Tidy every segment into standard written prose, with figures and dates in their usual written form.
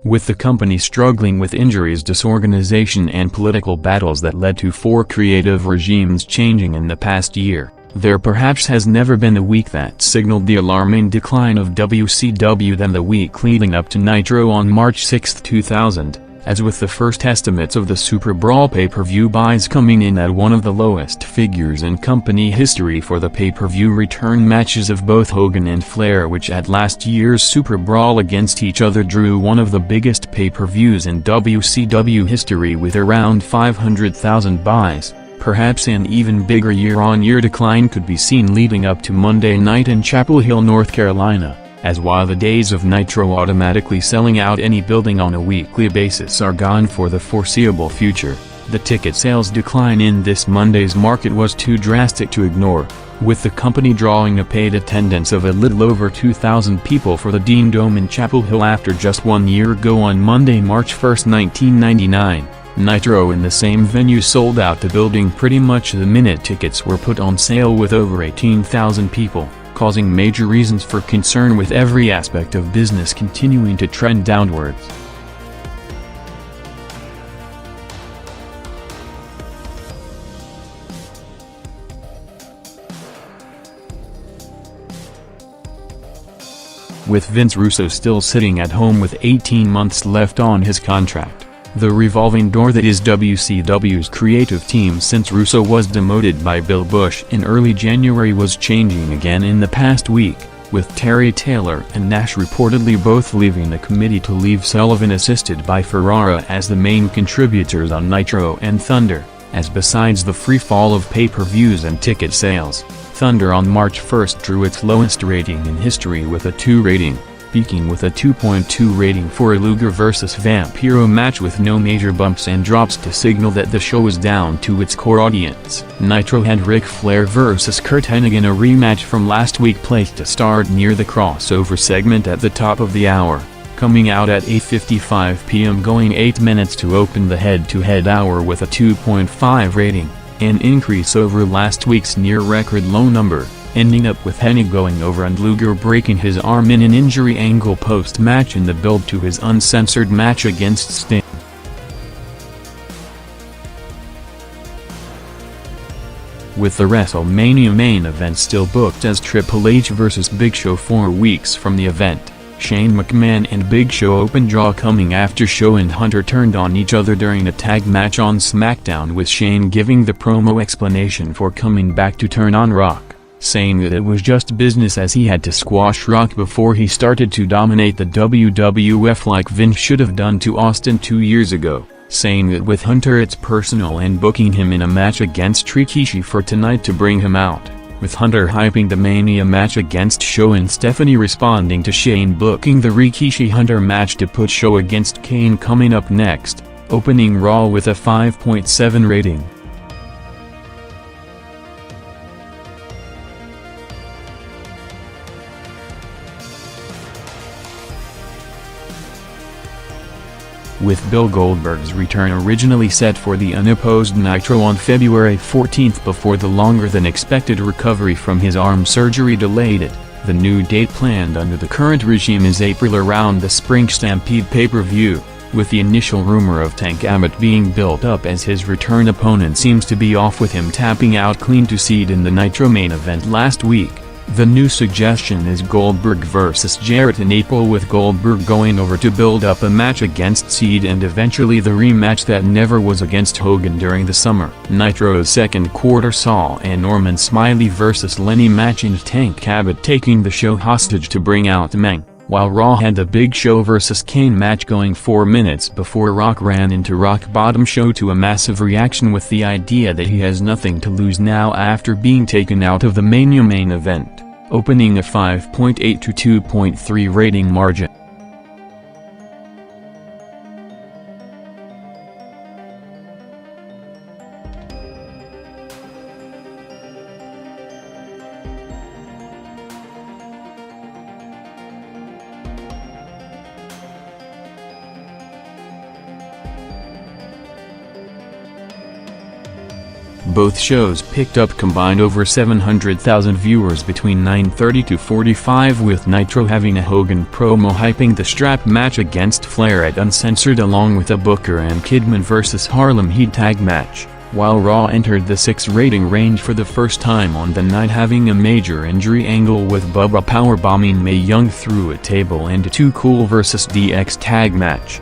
With the company struggling with injuries, disorganization and political battles that led to 4 creative regimes changing in the past year, there perhaps has never been a week that signaled the alarming decline of WCW than the week leading up to Nitro on March 6, 2000. As with the first estimates of the Super Brawl pay-per-view buys coming in at one of the lowest figures in company history for the pay-per-view return matches of both Hogan and Flair, which at last year's Super Brawl against each other drew one of the biggest pay-per-views in WCW history with around 500,000 buys. Perhaps an even bigger year-on-year decline could be seen leading up to Monday night in Chapel Hill, North Carolina, as while the days of Nitro automatically selling out any building on a weekly basis are gone for the foreseeable future, the ticket sales decline in this Monday's market was too drastic to ignore, with the company drawing a paid attendance of a little over 2,000 people for the Dean Dome in Chapel Hill after just 1 year ago on Monday, March 1, 1999. Nitro in the same venue sold out the building pretty much the minute tickets were put on sale, with over 18,000 people, causing major reasons for concern, with every aspect of business continuing to trend downwards. With Vince Russo still sitting at home with 18 months left on his contract, the revolving door that is WCW's creative team since Russo was demoted by Bill Bush in early January was changing again in the past week, with Terry Taylor and Nash reportedly both leaving the committee to leave Sullivan assisted by Ferrara as the main contributors on Nitro and Thunder, as besides the free fall of pay-per-views and ticket sales, Thunder on March 1 drew its lowest rating in history with a 2 rating. Peaking with a 2.2 rating for a Luger vs. Vampiro match with no major bumps and drops to signal that the show was down to its core audience. Nitro had Ric Flair vs. Curt Hennig, a rematch from last week, placed to start near the crossover segment at the top of the hour, coming out at 8:55 p.m. going 8 minutes to open the head-to-head hour with a 2.5 rating, an increase over last week's near-record low number, ending up with Hennig going over and Luger breaking his arm in an injury angle post-match in the build to his uncensored match against Sting. With the WrestleMania main event still booked as Triple H vs. Big Show 4 weeks from the event, Shane McMahon and Big Show opened draw coming after Show and Hunter turned on each other during a tag match on SmackDown, with Shane giving the promo explanation for coming back to turn on Rock, saying that it was just business as he had to squash Rock before he started to dominate the WWF like Vince should have done to Austin 2 years ago, saying that with Hunter it's personal and booking him in a match against Rikishi for tonight to bring him out, with Hunter hyping the Mania match against Show and Stephanie responding to Shane booking the Rikishi-Hunter match to put Show against Kane coming up next, opening Raw with a 5.7 rating. With Bill Goldberg's return originally set for the unopposed Nitro on February 14 before the longer-than-expected recovery from his arm surgery delayed it, the new date planned under the current regime is April, around the Spring Stampede pay-per-view, with the initial rumor of Tank Abbott being built up as his return opponent seems to be off, with him tapping out clean to Seed in the Nitro main event last week. The new suggestion is Goldberg vs. Jarrett in April, with Goldberg going over to build up a match against Seed and eventually the rematch that never was against Hogan during the summer. Nitro's second quarter saw a Norman Smiley vs. Lenny match and Tank Abbott taking the show hostage to bring out Meng, while Raw had the Big Show vs. Kane match going 4 minutes before Rock ran into Rock Bottom Show to a massive reaction with the idea that he has nothing to lose now after being taken out of the Mania main event, opening a 5.8 to 2.3 rating margin. Both shows picked up combined over 700,000 viewers between 9:30 to 45, with Nitro having a Hogan promo hyping the strap match against Flair at Uncensored along with a Booker and Kidman vs Harlem Heat tag match, while Raw entered the 6 rating range for the first time on the night, having a major injury angle with Bubba powerbombing Mae Young through a table and a Too Cool vs DX tag match.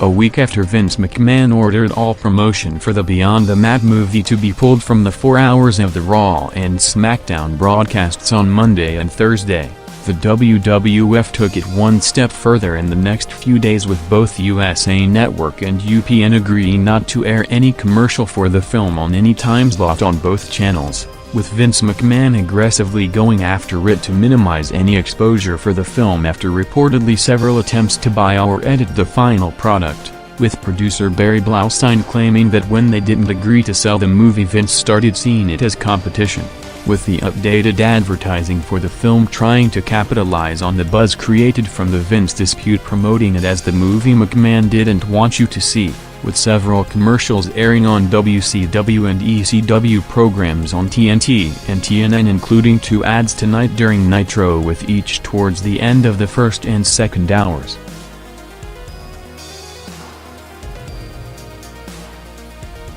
A week after Vince McMahon ordered all promotion for the Beyond the Mat movie to be pulled from the 4 hours of the Raw and SmackDown broadcasts on Monday and Thursday, the WWF took it one step further in the next few days, with both USA Network and UPN agreeing not to air any commercial for the film on any timeslot on both channels, with Vince McMahon aggressively going after it to minimize any exposure for the film after reportedly several attempts to buy or edit the final product, with producer Barry Blaustein claiming that when they didn't agree to sell the movie, Vince started seeing it as competition, with the updated advertising for the film trying to capitalize on the buzz created from the Vince dispute, promoting it as the movie McMahon didn't want you to see, with several commercials airing on WCW and ECW programs on TNT and TNN, including 2 ads tonight during Nitro, with each towards the end of the first and second hours.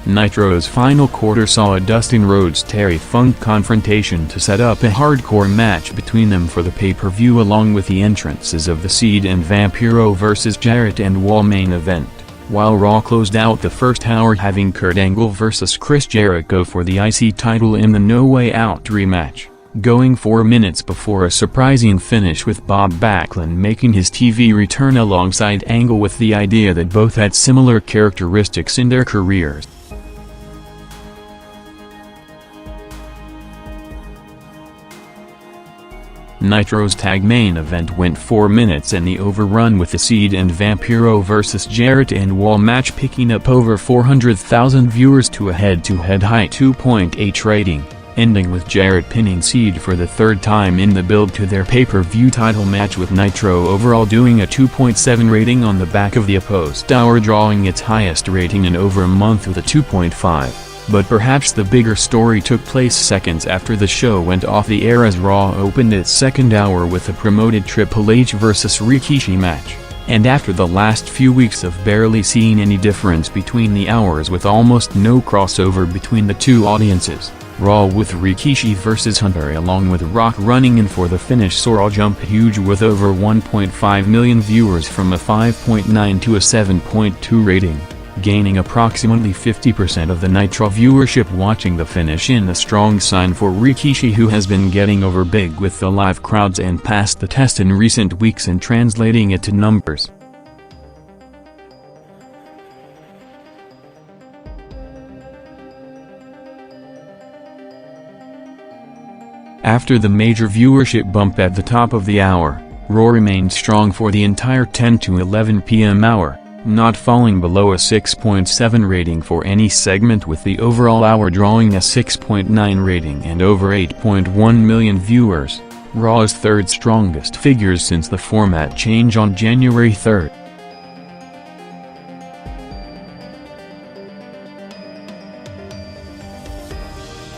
Nitro's final quarter saw a Dustin Rhodes-Terry Funk confrontation to set up a hardcore match between them for the pay-per-view, along with the entrances of the Seed and Vampiro vs Jarrett and Wall main event, while Raw closed out the first hour having Kurt Angle vs Chris Jericho for the IC title in the No Way Out rematch, going 4 minutes before a surprising finish with Bob Backlund making his TV return alongside Angle, with the idea that both had similar characteristics in their careers. Nitro's tag main event went 4 minutes and the overrun, with the Seed and Vampiro vs Jarrett and Wall match picking up over 400,000 viewers to a head-to-head high 2.8 rating, ending with Jarrett pinning Seed for the 3rd time in the build to their pay-per-view title match, with Nitro overall doing a 2.7 rating on the back of the opposed hour, drawing its highest rating in over a month with a 2.5. But perhaps the bigger story took place seconds after the show went off the air, as Raw opened its second hour with a promoted Triple H vs Rikishi match, and after the last few weeks of barely seeing any difference between the hours, with almost no crossover between the two audiences, Raw with Rikishi vs Hunter along with Rock running in for the finish saw Raw jump huge, with over 1.5 million viewers from a 5.9 to a 7.2 rating, gaining approximately 50% of the Nitro viewership watching the finish, in a strong sign for Rikishi, who has been getting over big with the live crowds and passed the test in recent weeks in translating it to numbers. After the major viewership bump at the top of the hour, Raw remained strong for the entire 10 to 11 p.m. hour, not falling below a 6.7 rating for any segment, with the overall hour drawing a 6.9 rating and over 8.1 million viewers, Raw's 3rd strongest figures since the format change on January 3rd.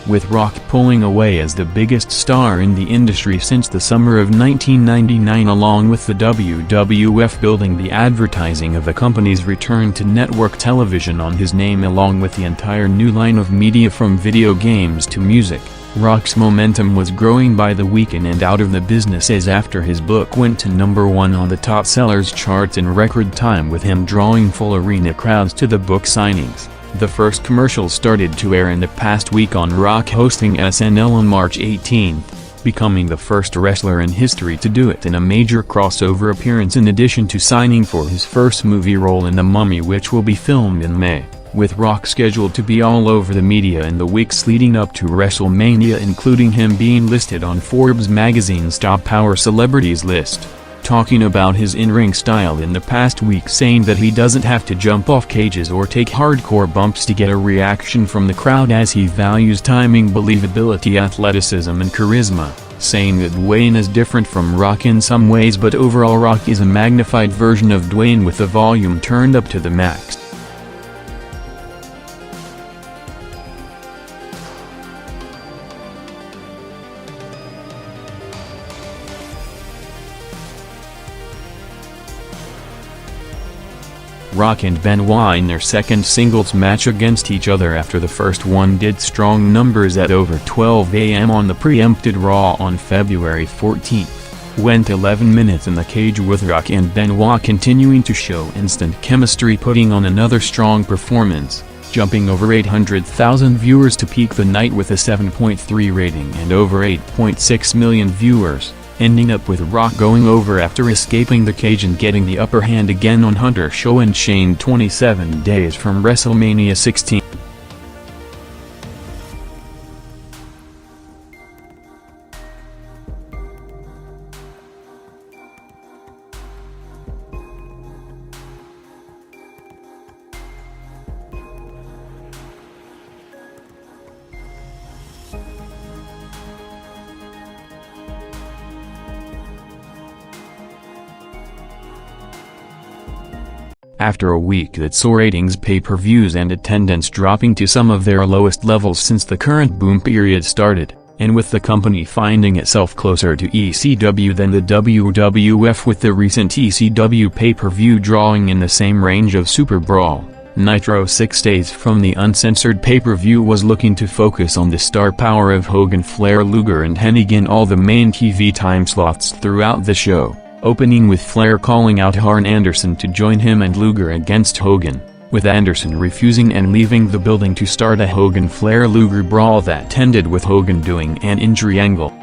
With Rock pulling away as the biggest star in the industry since the summer of 1999, along with the WWF building the advertising of the company's return to network television on his name, along with the entire new line of media from video games to music, Rock's momentum was growing by the week in and out of the business, as after his book went to #1 on the top sellers charts in record time, with him drawing full arena crowds to the book signings. The first commercial started to air in the past week on Rock hosting SNL on March 18, becoming the first wrestler in history to do it in a major crossover appearance, in addition to signing for his first movie role in The Mummy, which will be filmed in May, with Rock scheduled to be all over the media in the weeks leading up to WrestleMania, including him being listed on Forbes magazine's Top Power Celebrities list. talking about his in-ring style in the past week, saying that he doesn't have to jump off cages or take hardcore bumps to get a reaction from the crowd, as he values timing, believability, athleticism and charisma, saying that Dwayne is different from Rock in some ways, but overall Rock is a magnified version of Dwayne with the volume turned up to the max. Rock and Benoit in their second singles match against each other after the first one did strong numbers at over 12 a.m. on the preempted Raw on February 14th, went 11 minutes in the cage, with Rock and Benoit continuing to show instant chemistry, putting on another strong performance, jumping over 800,000 viewers to peak the night with a 7.3 rating and over 8.6 million viewers, ending up with Rock going over after escaping the cage and getting the upper hand again on Hunter Show and Shane 27 days from WrestleMania 16. After a week that saw ratings, pay-per-views and attendance dropping to some of their lowest levels since the current boom period started, and with the company finding itself closer to ECW than the WWF, with the recent ECW pay-per-view drawing in the same range of Super Brawl, Nitro 6 days from the uncensored pay-per-view was looking to focus on the star power of Hogan, Flair, Luger and Hennig in all the main TV time slots throughout the show, opening with Flair calling out Arn Anderson to join him and Luger against Hogan, with Anderson refusing and leaving the building to start a Hogan-Flair-Luger brawl that ended with Hogan doing an injury angle.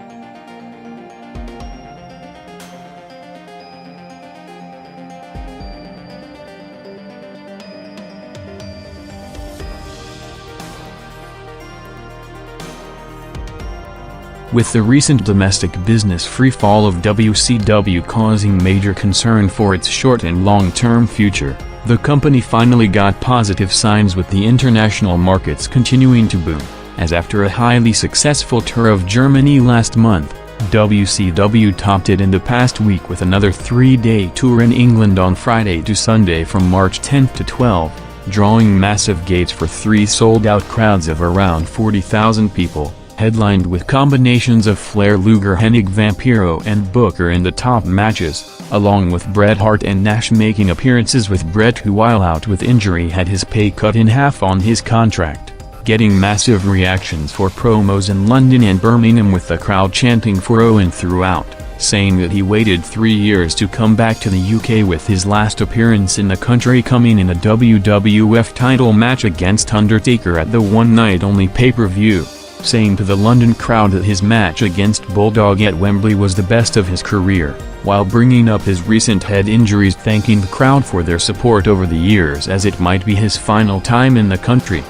With the recent domestic business freefall of WCW causing major concern for its short and long-term future, the company finally got positive signs, with the international markets continuing to boom, as after a highly successful tour of Germany last month, WCW topped it in the past week with another 3-day tour in England on Friday to Sunday from March 10 to 12, drawing massive gates for 3 sold-out crowds of around 40,000 people. Headlined with combinations of Flair, Luger, Hennig, Vampiro and Booker in the top matches, along with Bret Hart and Nash making appearances, with Bret, who while out with injury had his pay cut in half on his contract, getting massive reactions for promos in London and Birmingham, with the crowd chanting for Owen throughout, saying that he waited 3 years to come back to the UK, with his last appearance in the country coming in a WWF title match against Undertaker at the one-night-only pay-per-view, saying to the London crowd that his match against Bulldog at Wembley was the best of his career, while bringing up his recent head injuries, thanking the crowd for their support over the years, as it might be his final time in the country.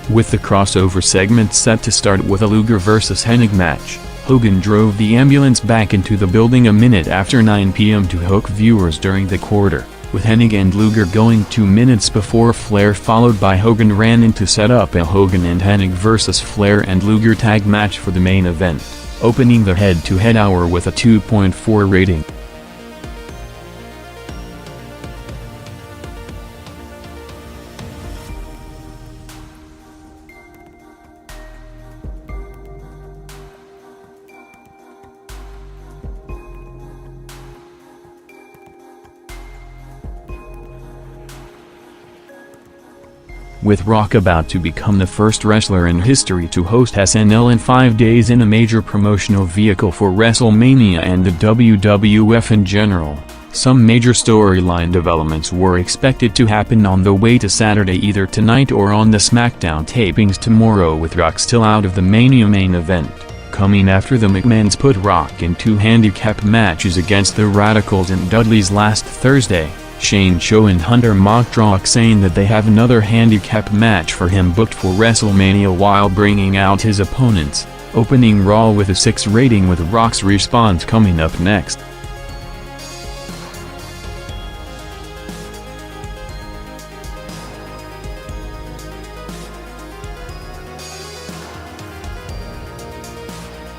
With the crossover segment set to start with a Luger vs Hennig match, Hogan drove the ambulance back into the building a minute after 9 p.m. to hook viewers during the quarter, with Hennig and Luger going 2 minutes before Flair, followed by Hogan ran in to set up a Hogan and Hennig vs Flair and Luger tag match for the main event, opening the head-to-head hour with a 2.4 rating. With Rock about to become the first wrestler in history to host SNL in 5 days in a major promotional vehicle for WrestleMania and the WWF in general, some major storyline developments were expected to happen on the way to Saturday, either tonight or on the SmackDown tapings tomorrow, with Rock still out of the Mania main event, coming after the McMahons put Rock in 2 handicap matches against the Radicals and Dudleys last Thursday. Shane Cho and Hunter mocked Rock, saying that they have another handicap match for him booked for WrestleMania while bringing out his opponents, opening Raw with a 6 rating with Rock's response coming up next.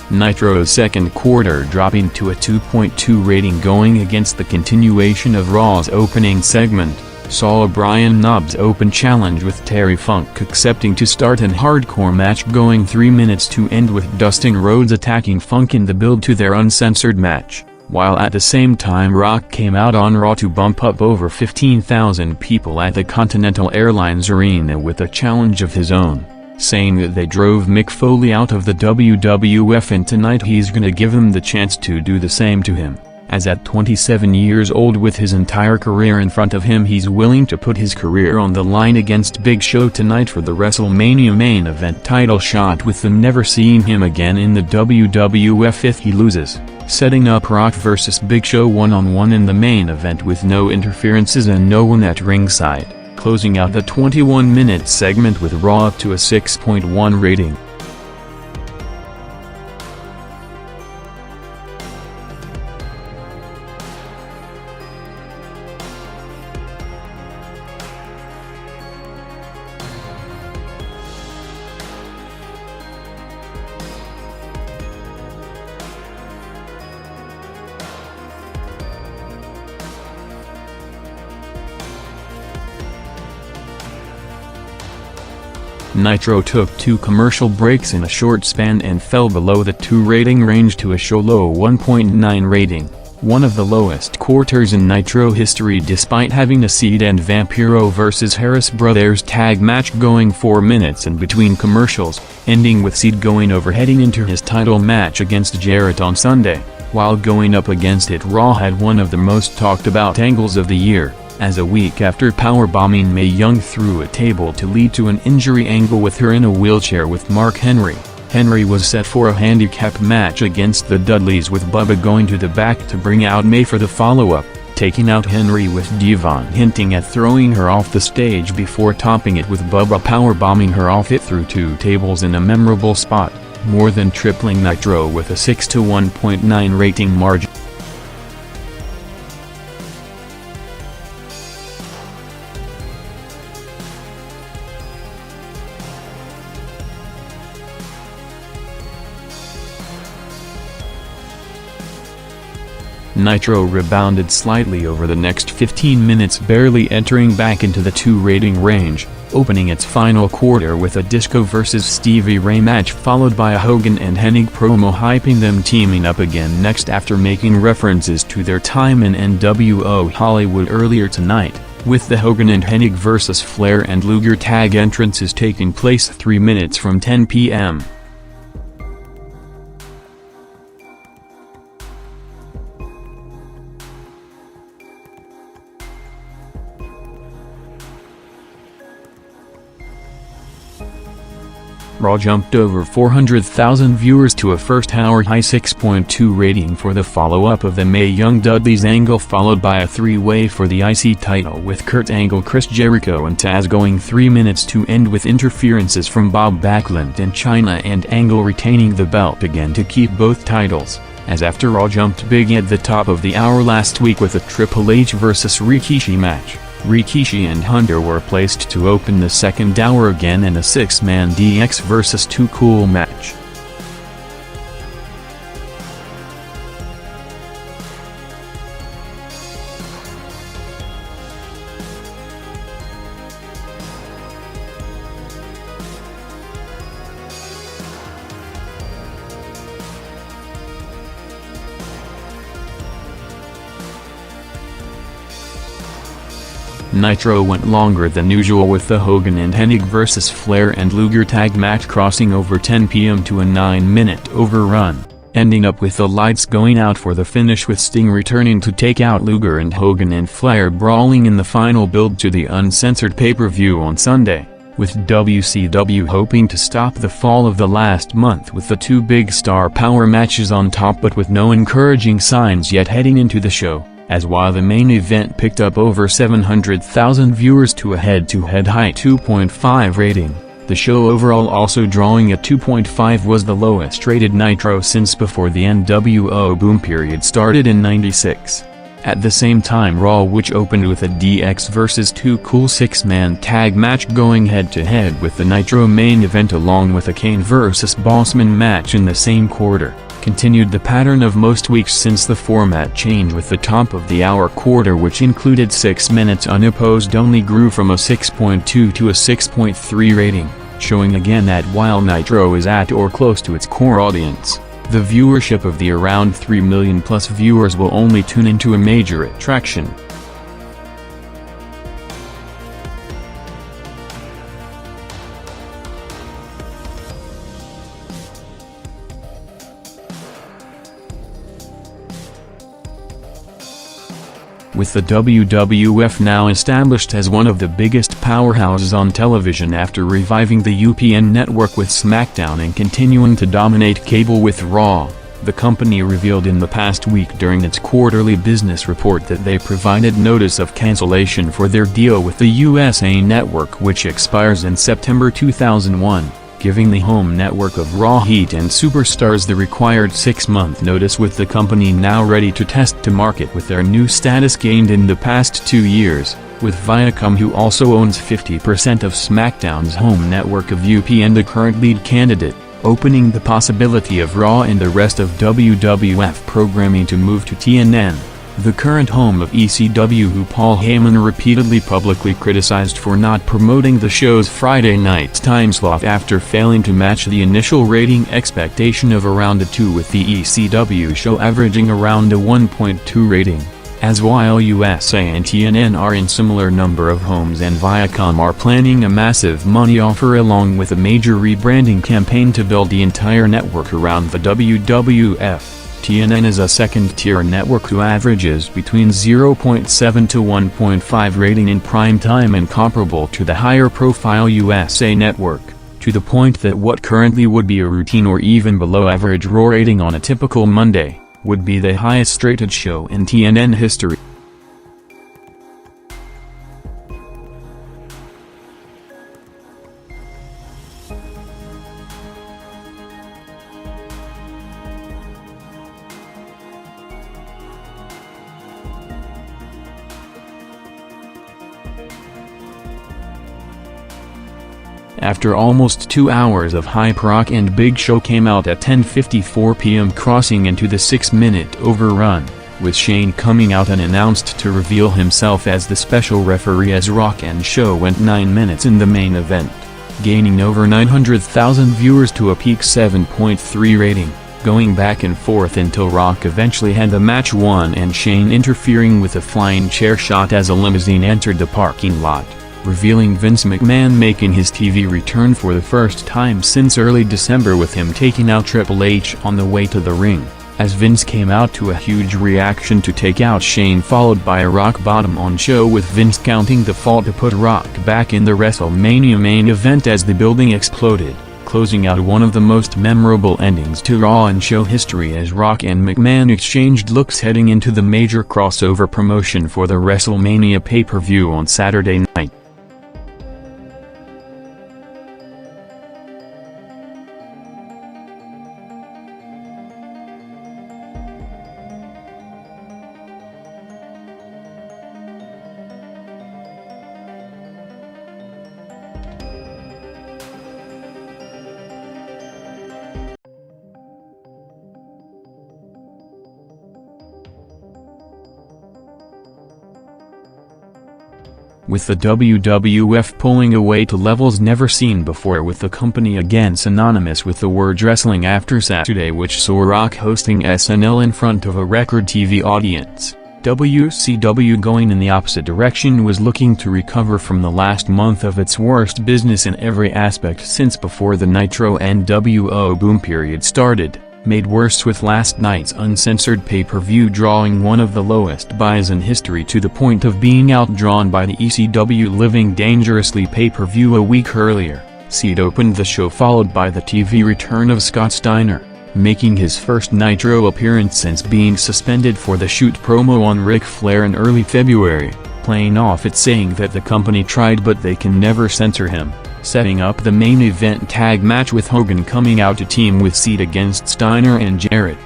Nitro's second quarter dropping to a 2.2 rating going against the continuation of Raw's opening segment, saw Brian Knobbs open challenge with Terry Funk accepting to start an hardcore match going 3 minutes to end with Dustin Rhodes attacking Funk in the build to their uncensored match, while at the same time Rock came out on Raw to bump up over 15,000 people at the Continental Airlines Arena with a challenge of his own, saying that they drove Mick Foley out of the WWF and tonight he's gonna give them the chance to do the same to him, as at 27 years old with his entire career in front of him he's willing to put his career on the line against Big Show tonight for the WrestleMania main event title shot, with them never seeing him again in the WWF if he loses, setting up Rock vs Big Show one-on-one in the main event with no interferences and no one at ringside, closing out the 21-minute segment with Raw up to a 6.1 rating. Nitro took 2 commercial breaks in a short span and fell below the 2 rating range to a show low 1.9 rating, one of the lowest quarters in Nitro history despite having a Seed and Vampiro vs Harris Brothers tag match going 4 minutes in between commercials, ending with Seed going over heading into his title match against Jarrett on Sunday. While going up against it, Raw had one of the most talked about angles of the year, as a week after powerbombing Mae Young through a table to lead to an injury angle with her in a wheelchair with Mark Henry. Henry was set for a handicap match against the Dudleys with Bubba going to the back to bring out Mae for the follow-up, taking out Henry with Devon hinting at throwing her off the stage before topping it with Bubba powerbombing her off it through 2 tables in a memorable spot, more than tripling Nitro with a 6 to 1.9 rating margin. Nitro rebounded slightly over the next 15 minutes, barely entering back into the 2 rating range, opening its final quarter with a Disco vs Stevie Ray match followed by a Hogan and Hennig promo hyping them teaming up again next after making references to their time in NWO Hollywood earlier tonight, with the Hogan and Hennig vs Flair and Luger tag entrances taking place 3 minutes from 10 p.m. Raw jumped over 400,000 viewers to a first-hour high 6.2 rating for the follow-up of the Mae Young Dudley's angle, followed by a 3-way for the IC title with Kurt Angle, Chris Jericho and Taz going 3 minutes to end with interferences from Bob Backlund and Chyna, and Angle retaining the belt again to keep both titles, as after Raw jumped big at the top of the hour last week with a Triple H vs Rikishi match. Rikishi and Hunter were placed to open the second hour again in a 6-man DX vs Too Cool match. Nitro went longer than usual with the Hogan and Hennig vs Flair and Luger tag match crossing over 10 p.m. to a 9-minute overrun, ending up with the lights going out for the finish with Sting returning to take out Luger and Hogan and Flair brawling in the final build to the uncensored pay-per-view on Sunday. with WCW hoping to stop the fall of the last month with the two big star power matches on top, but with no encouraging signs yet heading into the show, as while the main event picked up over 700,000 viewers to a head-to-head high 2.5 rating. The show overall also drawing a 2.5 was the lowest rated Nitro since before the NWO boom period started in '96. At the same time, Raw, which opened with a DX vs. Too Cool six-man tag match going head-to-head with the Nitro main event along with a Kane vs. Bossman match in the same quarter, continued the pattern of most weeks since the format change, with the top of the hour quarter, which included 6 minutes unopposed, only grew from a 6.2 to a 6.3 rating, showing again that while Nitro is at or close to its core audience, the viewership of the around 3 million plus viewers will only tune into a major attraction. With the WWF now established as one of the biggest powerhouses on television after reviving the UPN network with SmackDown and continuing to dominate cable with Raw, the company revealed in the past week during its quarterly business report that they provided notice of cancellation for their deal with the USA Network, which expires in September 2001. Giving the home network of Raw, Heat and Superstars the required 6-month notice, with the company now ready to test to market with their new status gained in the past 2 years, with Viacom, who also owns 50% of SmackDown's home network of UPN, the current lead candidate, opening the possibility of Raw and the rest of WWF programming to move to TNN, the current home of ECW, who Paul Heyman repeatedly publicly criticized for not promoting the show's Friday night timeslot after failing to match the initial rating expectation of around a 2, with the ECW show averaging around a 1.2 rating. As while USA and TNN are in similar number of homes, and Viacom are planning a massive money offer along with a major rebranding campaign to build the entire network around the WWF. TNN is a second-tier network who averages between 0.7 to 1.5 rating in prime time and comparable to the higher-profile USA Network, to the point that what currently would be a routine or even below-average Raw rating on a typical Monday, would be the highest-rated show in TNN history. After almost 2 hours of hype, Rock and Big Show came out at 10:54 p.m., crossing into the 6-minute overrun, with Shane coming out unannounced to reveal himself as the special referee as Rock and Show went 9 minutes in the main event, gaining over 900,000 viewers to a peak 7.3 rating, going back and forth until Rock eventually had the match won and Shane interfering with a flying chair shot as a limousine entered the parking lot, revealing Vince McMahon making his TV return for the first time since early December, with him taking out Triple H on the way to the ring, as Vince came out to a huge reaction to take out Shane, followed by a rock bottom on Show, with Vince counting the fall to put Rock back in the WrestleMania main event as the building exploded, closing out one of the most memorable endings to Raw and Show history as Rock and McMahon exchanged looks heading into the major crossover promotion for the WrestleMania pay-per-view on Saturday night. With the WWF pulling away to levels never seen before, with the company again synonymous with the word wrestling after Saturday, which saw Rock hosting SNL in front of a record TV audience, WCW, going in the opposite direction, was looking to recover from the last month of its worst business in every aspect since before the Nitro NWO boom period started, made worse with last night's uncensored pay-per-view drawing one of the lowest buys in history to the point of being outdrawn by the ECW Living Dangerously pay-per-view a week earlier. Seed opened the show, followed by the TV return of Scott Steiner, making his first Nitro appearance since being suspended for the shoot promo on Ric Flair in early February, playing off it saying that the company tried but they can never censor him, setting up the main event tag match with Hogan coming out to team with Seed against Steiner and Jarrett.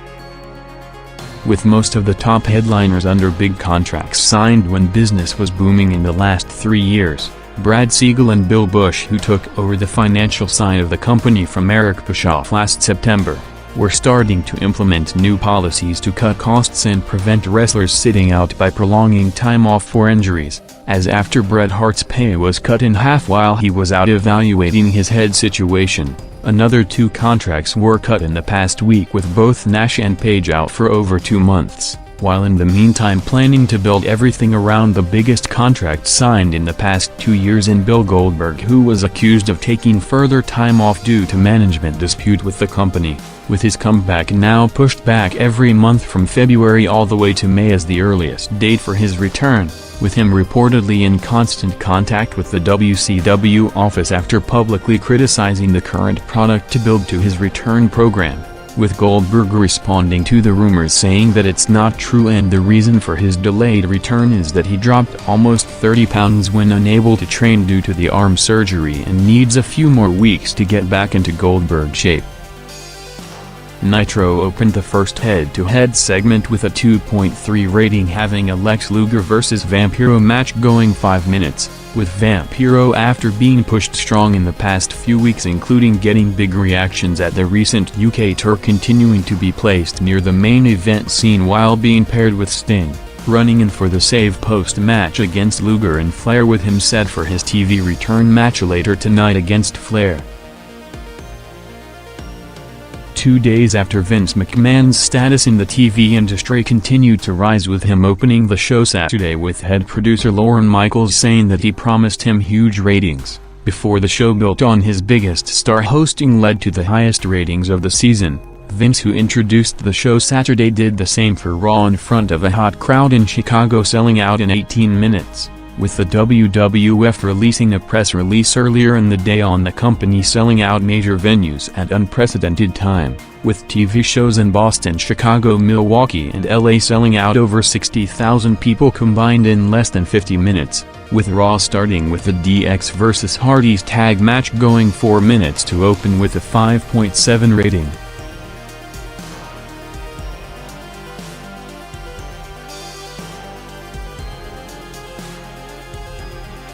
With most of the top headliners under big contracts signed when business was booming in the last 3 years, Brad Siegel and Bill Bush, who took over the financial side of the company from Eric Bischoff last September, were starting to implement new policies to cut costs and prevent wrestlers sitting out by prolonging time off for injuries, as after Bret Hart's pay was cut in half while he was out evaluating his head situation, another 2 contracts were cut in the past week with both Nash and Page out for over 2 months, while in the meantime planning to build everything around the biggest contract signed in the past 2 years in Bill Goldberg, who was accused of taking further time off due to management dispute with the company, with his comeback now pushed back every month from February all the way to May as the earliest date for his return, with him reportedly in constant contact with the WCW office after publicly criticizing the current product to build to his return program, with Goldberg responding to the rumors saying that it's not true and the reason for his delayed return is that he dropped almost 30 pounds when unable to train due to the arm surgery and needs a few more weeks to get back into Goldberg shape. Nitro opened the first head-to-head segment with a 2.3 rating, having a Lex Luger vs Vampiro match going 5 minutes, with Vampiro after being pushed strong in the past few weeks, including getting big reactions at the recent UK tour, continuing to be placed near the main event scene while being paired with Sting, running in for the save post-match against Luger and Flair, with him set for his TV return match later tonight against Flair. 2 days after Vince McMahon's status in the TV industry continued to rise, with him opening the show Saturday with head producer Lorne Michaels saying that he promised him huge ratings, before the show built on his biggest star hosting led to the highest ratings of the season. Vince, who introduced the show Saturday, did the same for Raw in front of a hot crowd in Chicago, selling out in 18 minutes. With the WWF releasing a press release earlier in the day on the company selling out major venues at unprecedented time, with TV shows in Boston, Chicago, Milwaukee and LA selling out over 60,000 people combined in less than 50 minutes, with Raw starting with the DX vs Hardys tag match going 4 minutes to open with a 5.7 rating.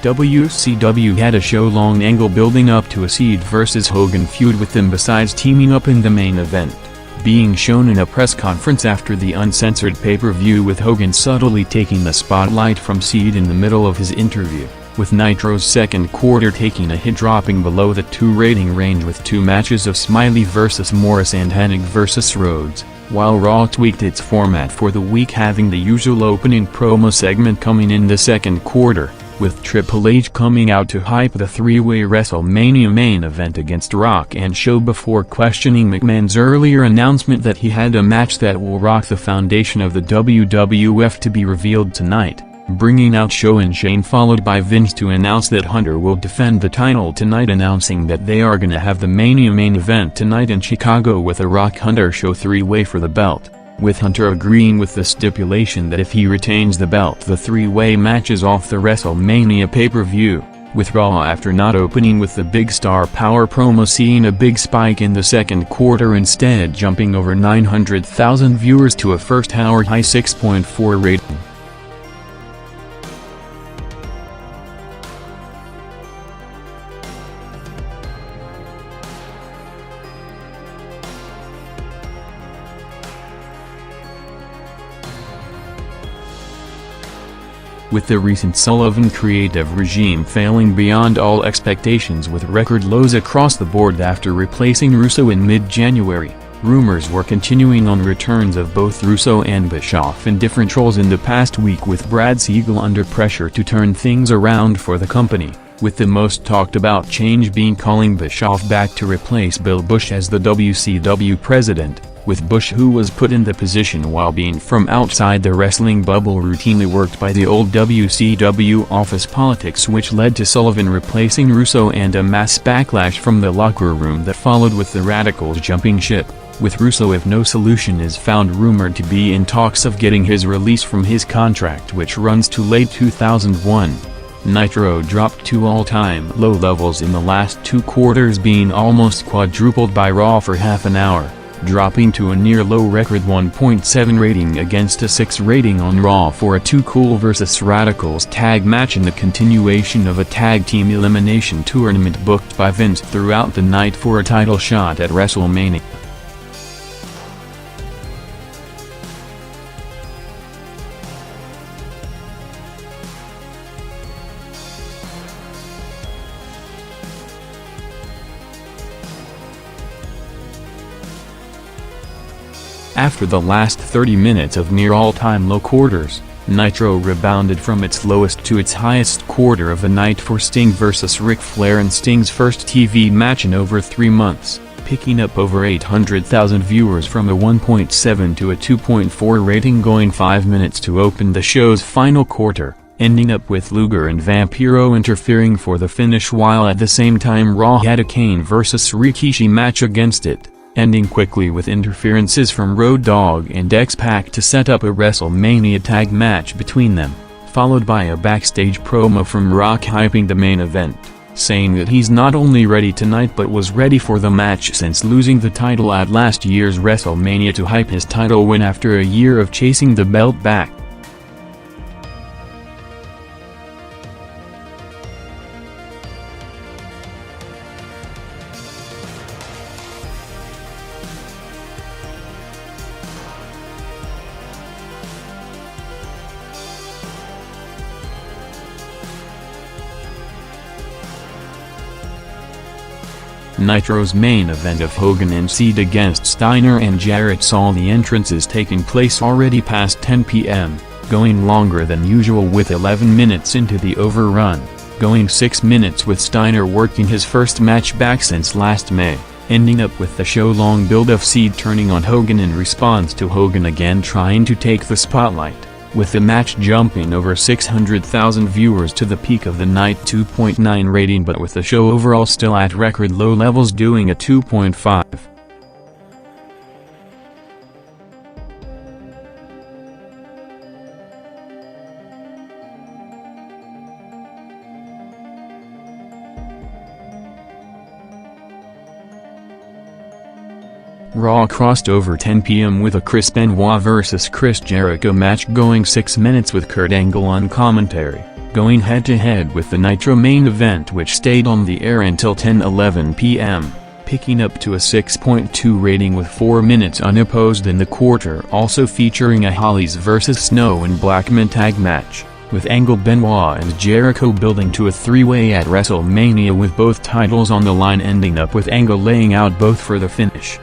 WCW had a show-long angle building up to a Seed vs Hogan feud with them, besides teaming up in the main event, being shown in a press conference after the uncensored pay-per-view, with Hogan subtly taking the spotlight from Seed in the middle of his interview, with Nitro's second quarter taking a hit, dropping below the 2 rating range with 2 matches of Smiley vs Morris and Hennig vs Rhodes, while Raw tweaked its format for the week, having the usual opening promo segment coming in the second quarter, with Triple H coming out to hype the 3-way WrestleMania main event against Rock and Show before questioning McMahon's earlier announcement that he had a match that will rock the foundation of the WWF to be revealed tonight, bringing out Show and Shane, followed by Vince to announce that Hunter will defend the title tonight, announcing that they are gonna have the Mania main event tonight in Chicago with a Rock Hunter Show 3-way for the belt, with Hunter agreeing with the stipulation that if he retains the belt the 3-way match is off the WrestleMania pay-per-view, with Raw after not opening with the big star power promo seeing a big spike in the second quarter, instead jumping over 900,000 viewers to a first-hour high 6.4 rating. With the recent Sullivan creative regime failing beyond all expectations with record lows across the board after replacing Russo in mid-January, rumors were continuing on returns of both Russo and Bischoff in different roles in the past week, with Brad Siegel under pressure to turn things around for the company, with the most talked about change being calling Bischoff back to replace Bill Bush as the WCW president, with Bush, who was put in the position while being from outside the wrestling bubble, routinely worked by the old WCW office politics, which led to Sullivan replacing Russo and a mass backlash from the locker room that followed, with the Radicals jumping ship, with Russo, if no solution is found, rumored to be in talks of getting his release from his contract, which runs to late 2001. Nitro dropped to all-time low levels in the last 2 quarters, being almost quadrupled by Raw for half an hour, dropping to a near-low record 1.7 rating against a 6 rating on Raw for a Too Cool vs. Radicals tag match in the continuation of a tag team elimination tournament booked by Vince throughout the night for a title shot at WrestleMania. After the last 30 minutes of near all-time low quarters, Nitro rebounded from its lowest to its highest quarter of the night for Sting vs. Ric Flair in Sting's first TV match in over 3 months, picking up over 800,000 viewers from a 1.7 to a 2.4 rating, going 5 minutes to open the show's final quarter, ending up with Luger and Vampiro interfering for the finish, while at the same time Raw had a Kane vs. Rikishi match against it, ending quickly with interferences from Road Dogg and X-Pac to set up a WrestleMania tag match between them, followed by a backstage promo from Rock hyping the main event, saying that he's not only ready tonight but was ready for the match since losing the title at last year's WrestleMania to hype his title win after a year of chasing the belt back. Nitro's main event of Hogan and Cena against Steiner and Jarrett saw the entrances taking place already past 10 p.m., going longer than usual with 11 minutes into the overrun, going 6 minutes with Steiner working his first match back since last May, ending up with the show-long build of Cena turning on Hogan in response to Hogan again trying to take the spotlight, with the match jumping over 600,000 viewers to the peak of the night 2.9 rating, but with the show overall still at record low levels doing a 2.5. Raw crossed over 10 p.m. with a Chris Benoit vs. Chris Jericho match going 6 minutes with Kurt Angle on commentary, going head-to-head with the Nitro main event, which stayed on the air until 10:11 p.m., picking up to a 6.2 rating with 4 minutes unopposed in the quarter, also featuring a Hollies vs. Snow and Blackman tag match, with Angle, Benoit and Jericho building to a 3-way at WrestleMania with both titles on the line, ending up with Angle laying out both for the finish.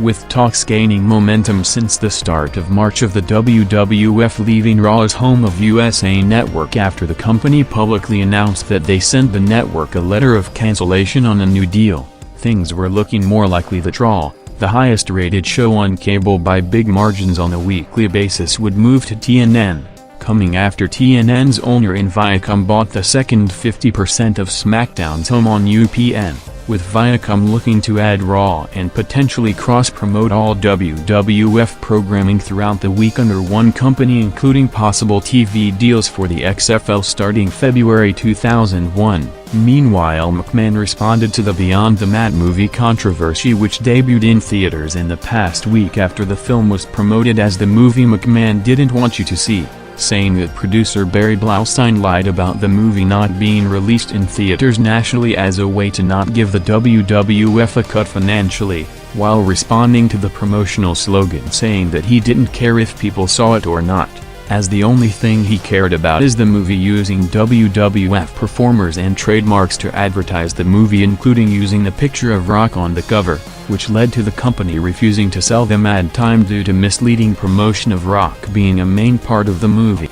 With talks gaining momentum since the start of March of the WWF leaving Raw as home of USA Network after the company publicly announced that they sent the network a letter of cancellation on a new deal, things were looking more likely that Raw, the highest-rated show on cable by big margins on a weekly basis, would move to TNN, coming after TNN's owner in Viacom bought the second 50% of SmackDown's home on UPN, with Viacom looking to add Raw and potentially cross-promote all WWF programming throughout the week under one company, including possible TV deals for the XFL starting February 2001. Meanwhile, McMahon responded to the Beyond the Mat movie controversy, which debuted in theaters in the past week after the film was promoted as the movie McMahon didn't want you to see, saying that producer Barry Blaustein lied about the movie not being released in theaters nationally as a way to not give the WWF a cut financially, while responding to the promotional slogan saying that he didn't care if people saw it or not, as the only thing he cared about is the movie, using WWF performers and trademarks to advertise the movie, including using the picture of Rock on the cover, which led to the company refusing to sell them ad time due to misleading promotion of Rock being a main part of the movie.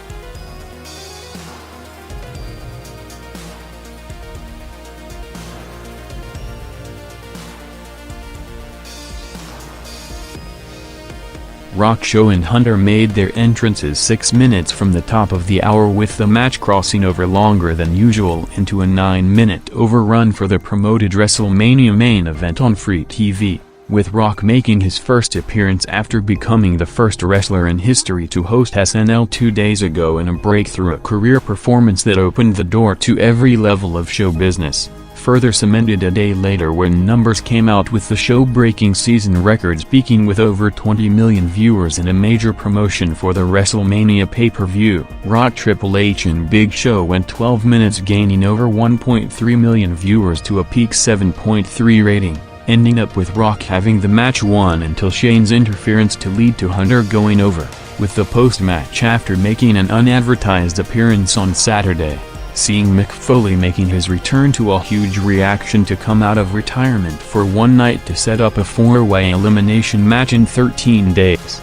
Rock, Show and Hunter made their entrances 6 minutes from the top of the hour, with the match crossing over longer than usual into a 9-minute overrun for the promoted WrestleMania main event on free TV, with Rock making his first appearance after becoming the first wrestler in history to host SNL 2 days ago in a breakthrough career performance that opened the door to every level of show business, further cemented a day later when numbers came out with the show breaking season records, peaking with over 20 million viewers in a major promotion for the WrestleMania pay-per-view. Rock, Triple H and Big Show went 12 minutes, gaining over 1.3 million viewers to a peak 7.3 rating, ending up with Rock having the match won until Shane's interference to lead to Hunter going over, with the post-match after making an unadvertised appearance on Saturday, seeing Mick Foley making his return to a huge reaction to come out of retirement for one night to set up a 4-way elimination match in 13 days.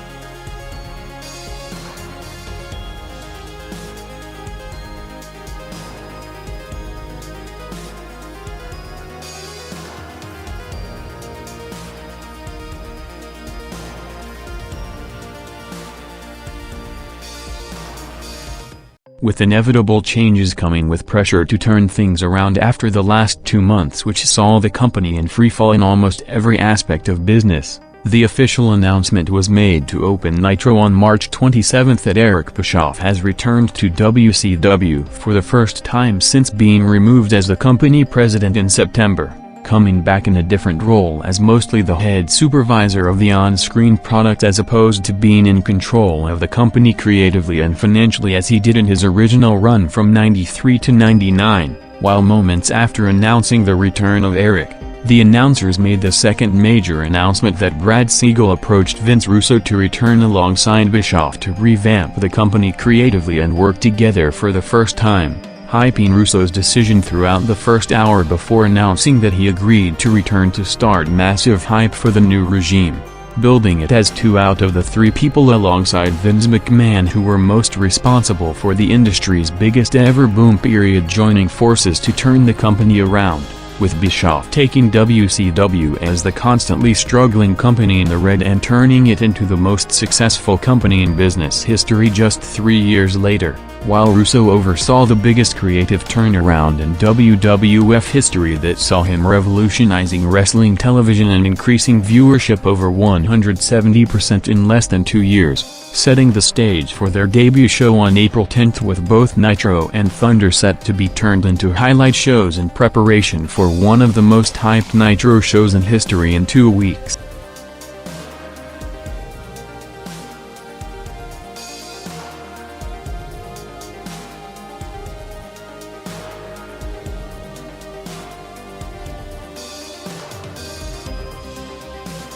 With inevitable changes coming, with pressure to turn things around after the last 2 months which saw the company in freefall in almost every aspect of business, the official announcement was made to open Nitro on March 27 that Eric Bischoff has returned to WCW for the first time since being removed as the company president in September, coming back in a different role as mostly the head supervisor of the on-screen product as opposed to being in control of the company creatively and financially as he did in his original run from '93 to '99. While moments after announcing the return of Eric, the announcers made the second major announcement that Brad Siegel approached Vince Russo to return alongside Bischoff to revamp the company creatively and work together for the first time, hyping Russo's decision throughout the first hour before announcing that he agreed to return to start massive hype for the new regime, building it as 2 out of the 3 people alongside Vince McMahon who were most responsible for the industry's biggest ever boom period joining forces to turn the company around, with Bischoff taking WCW as the constantly struggling company in the red and turning it into the most successful company in business history just 3 years later, while Russo oversaw the biggest creative turnaround in WWF history that saw him revolutionizing wrestling television and increasing viewership over 170% in less than 2 years, setting the stage for their debut show on April 10 with both Nitro and Thunder set to be turned into highlight shows in preparation for one of the most hyped Nitro shows in history in 2 weeks.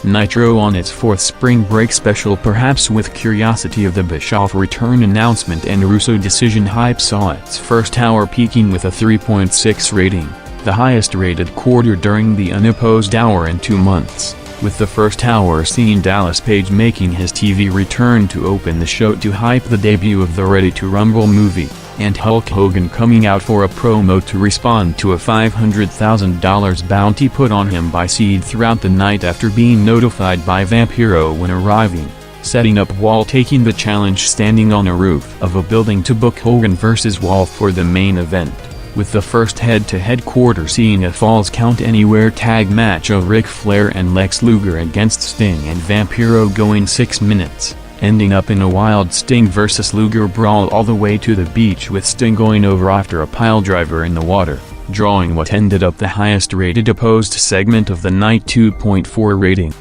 Nitro on its 4th spring break special, perhaps with curiosity of the Bischoff return announcement and Russo decision hype, saw its first hour peaking with a 3.6 rating, the highest rated quarter during the unopposed hour in 2 months, with the first hour seeing Dallas Page making his TV return to open the show to hype the debut of the Ready to Rumble movie, and Hulk Hogan coming out for a promo to respond to a $500,000 bounty put on him by Seed throughout the night after being notified by Vampiro when arriving, setting up Wall taking the challenge standing on a roof of a building to book Hogan vs. Wall for the main event, with the first head-to-head quarter seeing a Falls Count Anywhere tag match of Ric Flair and Lex Luger against Sting and Vampiro going 6 minutes, ending up in a wild Sting vs. Luger brawl all the way to the beach with Sting going over after a piledriver in the water, drawing what ended up the highest rated opposed segment of the night, 2.4 rating.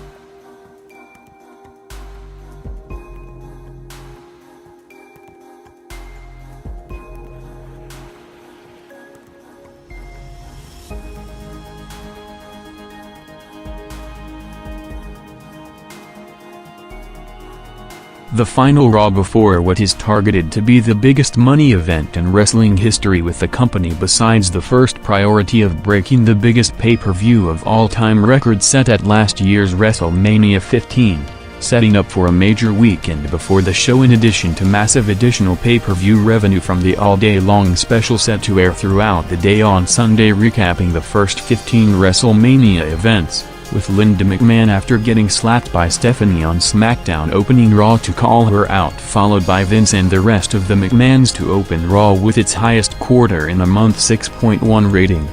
The final Raw before what is targeted to be the biggest money event in wrestling history, with the company besides the first priority of breaking the biggest pay-per-view of all-time record set at last year's WrestleMania 15, setting up for a major weekend before the show in addition to massive additional pay-per-view revenue from the all-day-long special set to air throughout the day on Sunday, recapping the first 15 WrestleMania events, with Linda McMahon after getting slapped by Stephanie on SmackDown opening Raw to call her out, followed by Vince and the rest of the McMahons to open Raw with its highest quarter in a month 6.1 rating.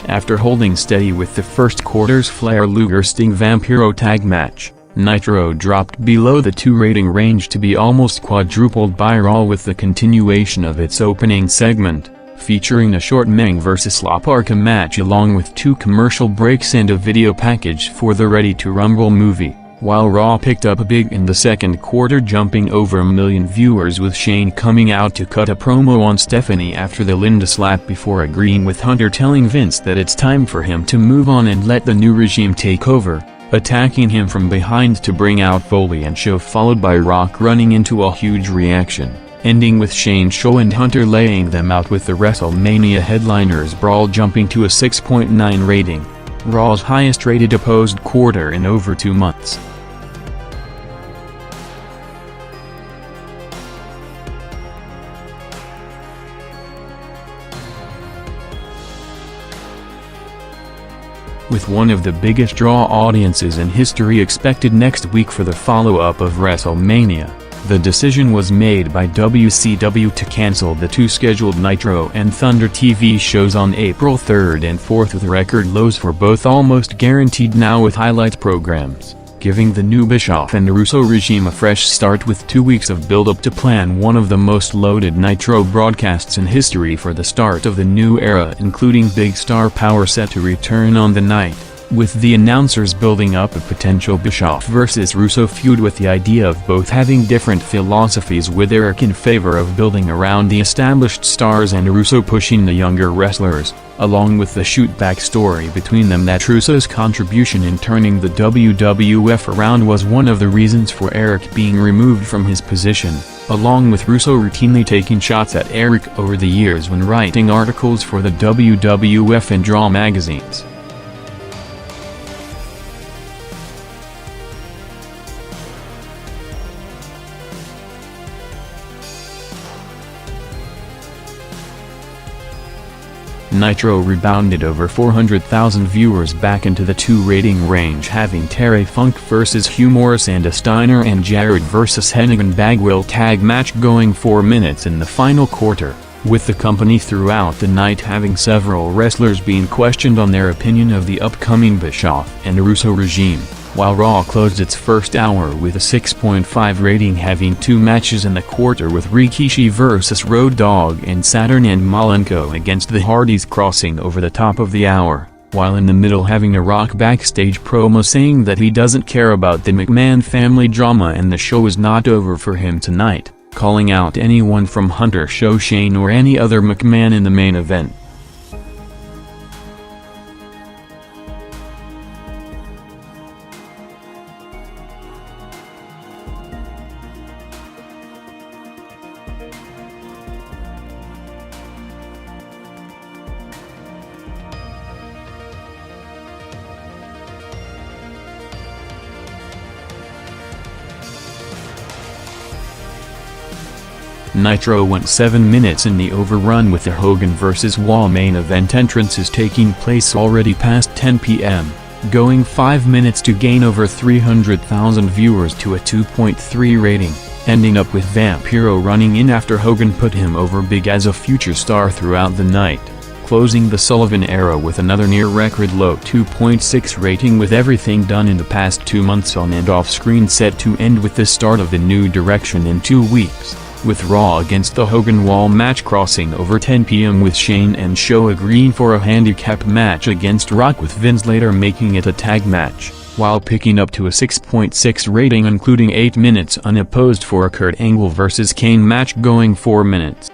After holding steady with the first quarter's Flair Luger Sting Vampiro tag match, Nitro dropped below the 2 rating range to be almost quadrupled by Raw with the continuation of its opening segment, featuring a short Meng vs. La Parka match along with 2 commercial breaks and a video package for the Ready to Rumble movie, while Raw picked up big in the second quarter, jumping over 1 million viewers with Shane coming out to cut a promo on Stephanie after the Linda slap before agreeing with Hunter, telling Vince that it's time for him to move on and let the new regime take over, attacking him from behind to bring out Foley and Show, followed by Rock running into a huge reaction, ending with Shane, Show and Hunter laying them out with the WrestleMania headliners brawl jumping to a 6.9 rating, Raw's highest rated opposed quarter in over 2 months. With one of the biggest draw audiences in history expected next week for the follow-up of WrestleMania, the decision was made by WCW to cancel the 2 scheduled Nitro and Thunder TV shows on April 3rd and 4th, with record lows for both almost guaranteed now with highlight programs, giving the new Bischoff and Russo regime a fresh start with 2 weeks of build-up to plan one of the most loaded Nitro broadcasts in history for the start of the new era, including big star power set to return on the night, with the announcers building up a potential Bischoff vs. Russo feud, with the idea of both having different philosophies, with Eric in favor of building around the established stars and Russo pushing the younger wrestlers, along with the shoot-back story between them that Russo's contribution in turning the WWF around was one of the reasons for Eric being removed from his position, along with Russo routinely taking shots at Eric over the years when writing articles for the WWF and Draw magazines. Nitro rebounded over 400,000 viewers back into the 2 rating range, having Terry Funk vs. Hugh Morris and a Steiner and Jarrett vs. Hennigan Bagwell tag match going 4 minutes in the final quarter, with the company throughout the night having several wrestlers being questioned on their opinion of the upcoming Bischoff and Russo regime, while Raw closed its first hour with a 6.5 rating, having 2 matches in the quarter with Rikishi vs. Road Dogg and Saturn and Malenko against the Hardys crossing over the top of the hour, while in the middle having a Rock backstage promo saying that he doesn't care about the McMahon family drama and the show is not over for him tonight, calling out anyone from Hunter, Show, Shane or any other McMahon in the main event. Nitro went 7 minutes in the overrun, with the Hogan vs. Wall main event entrances taking place already past 10 p.m., going 5 minutes to gain over 300,000 viewers to a 2.3 rating, ending up with Vampiro running in after Hogan put him over big as a future star throughout the night, closing the Sullivan era with another near-record low 2.6 rating, with everything done in the past 2 months on and off-screen set to end with the start of the new direction in 2 weeks, with Raw against the Hogan Wall match crossing over 10 p.m. with Shane and Show agreeing for a handicap match against Rock, with Vince later making it a tag match. while picking up to a 6.6 rating, including 8 minutes unopposed for a Kurt Angle vs. Kane match going 4 minutes.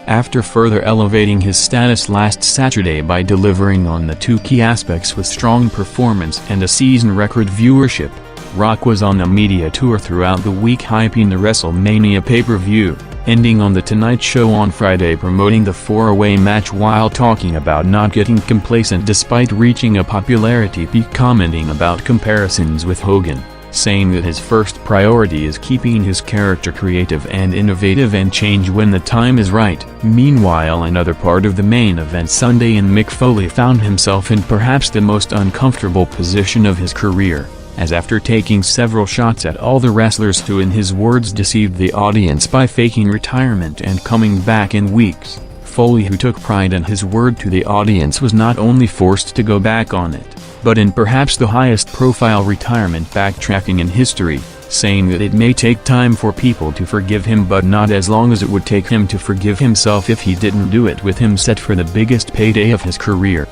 After further elevating his status last Saturday by delivering on the two key aspects with strong performance and a season record viewership, Rock was on a media tour throughout the week hyping the WrestleMania pay-per-view, ending on The Tonight Show on Friday promoting the four-way match while talking about not getting complacent despite reaching a popularity peak, commenting about comparisons with Hogan, saying that his first priority is keeping his character creative and innovative and change when the time is right. Meanwhile, another part of the main event Sunday, and Mick Foley found himself in perhaps the most uncomfortable position of his career, as after taking several shots at all the wrestlers who in his words deceived the audience by faking retirement and coming back in weeks, Foley, who took pride in his word to the audience, was not only forced to go back on it, but in perhaps the highest profile retirement backtracking in history, saying that it may take time for people to forgive him but not as long as it would take him to forgive himself if he didn't do it, with him set for the biggest payday of his career.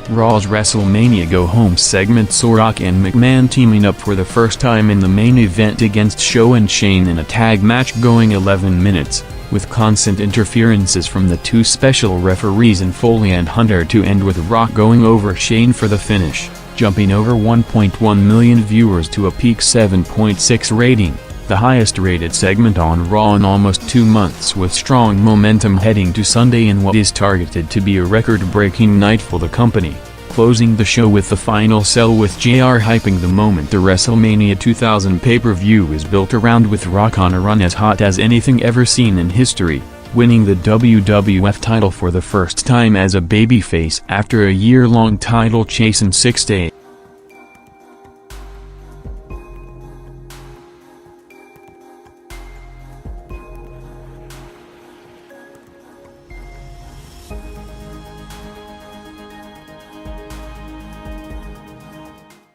Raw's WrestleMania Go Home segment saw Rock and McMahon teaming up for the first time in the main event against Show and Shane in a tag match going 11 minutes, with constant interferences from the two special referees in Foley and Hunter to end with Rock going over Shane for the finish, jumping over 1.1 million viewers to a peak 7.6 rating, the highest rated segment on Raw in almost 2 months, with strong momentum heading to Sunday in what is targeted to be a record-breaking night for the company, closing the show with the final sell with JR hyping the moment the WrestleMania 2000 pay-per-view is built around, with Rock on a run as hot as anything ever seen in history, winning the WWF title for the first time as a babyface after a year-long title chase in 6 days.